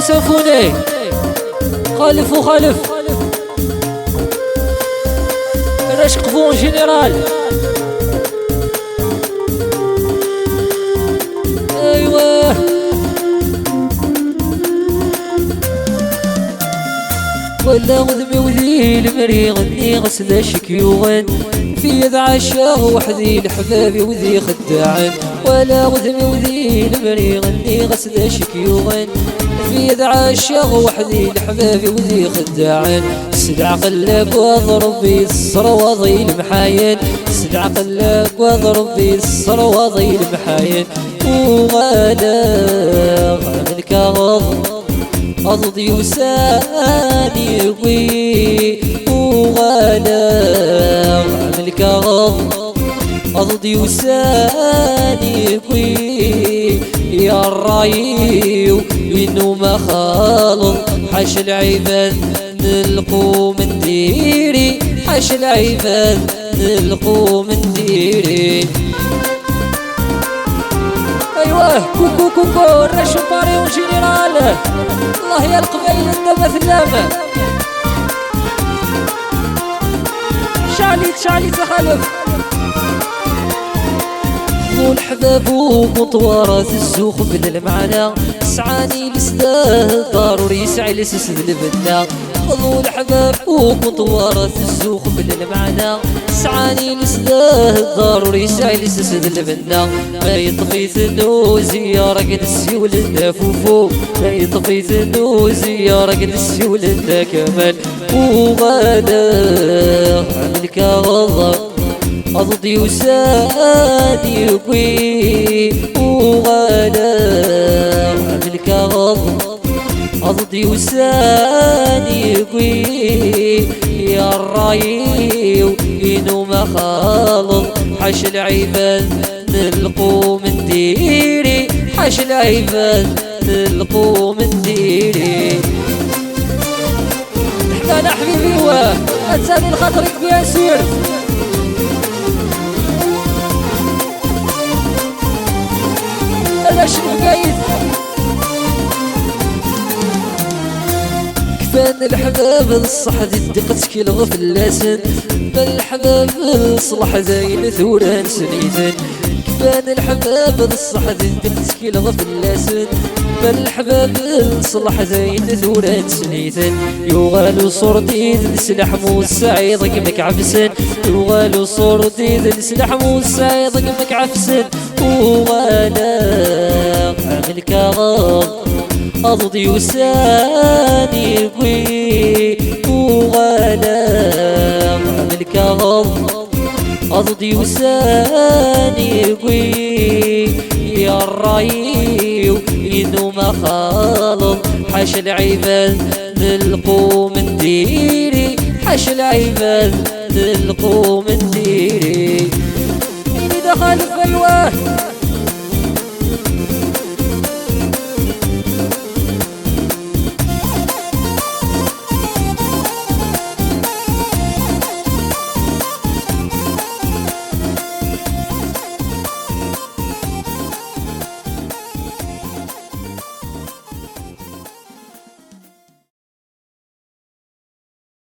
سافوني خالف وخالف رشق فون جنرال. ايوه ولا غذمي وذي المري غني غسل شكيوغن في يد عشاق وحدي لحبابي وذي خداعن. ولا غذمي وذي المري غني غسل شكيوغن في يد عشاق وحدي لحبابي وذي خداعن. سدع قلب واضرب بي الصر وضي المحاين. سدع قلب واضرب بي الصر وضي المحاين. وغالا غاملك أضضي وساني وي وغالا غاملك أضضي وساني وي يا الرايو إنو ما خالط حاش العباد نلقو من ديري. حاش العباد نلقو من ديري. ايوه كوكو كوكو الرشو باري وجنرال. الله يا القبائل الدم ثلامة شعليت خلف والحباب ومطورات الزوخ بن المعنى. سعاني لسداه ضروري يسعي لسسد البنا. خذوا الحباب ومطورات الزوخ بن المعنى. سعاني لسداه ضروري يسعي لسسد البنا. ما يطفي ثنوزي يا رقد السيول الدافوفو. ما يطفي ثنوزي يا رقد السيول الدا كمال. وغادا عملك غضب أضضي وساني وي وغالا عملك غضب أضضي وساني وي يا الرايو إنو ما خالط حاش العباد نلقو من ديري. حاش العباد نلقو من ديري. تحتانا حبيبي واه أتساني لخاطرك بيان سير. أنا شنو قايد كفان الحباب الصح دي دقتك الغفلاسن. بالحباب الصلح زين ثوران سنيتن. كفان الحباب الصح دي دقتك الغفلاسن. بالحباب الصلح زين ثوران سنيتن. يغالو صورتي سلاح موسى ضقمك عفسن. يغالو صورتي سلاح موسى ضقمك عفسن. وغالا عملك غض أضضي وساني وي وغالا عملك غض أضضي وساني وي يا الرايو إنو ما خالط حاش العباد نلقو من ديري. حاش العباد نلقو من ديري. إني دخل في الواه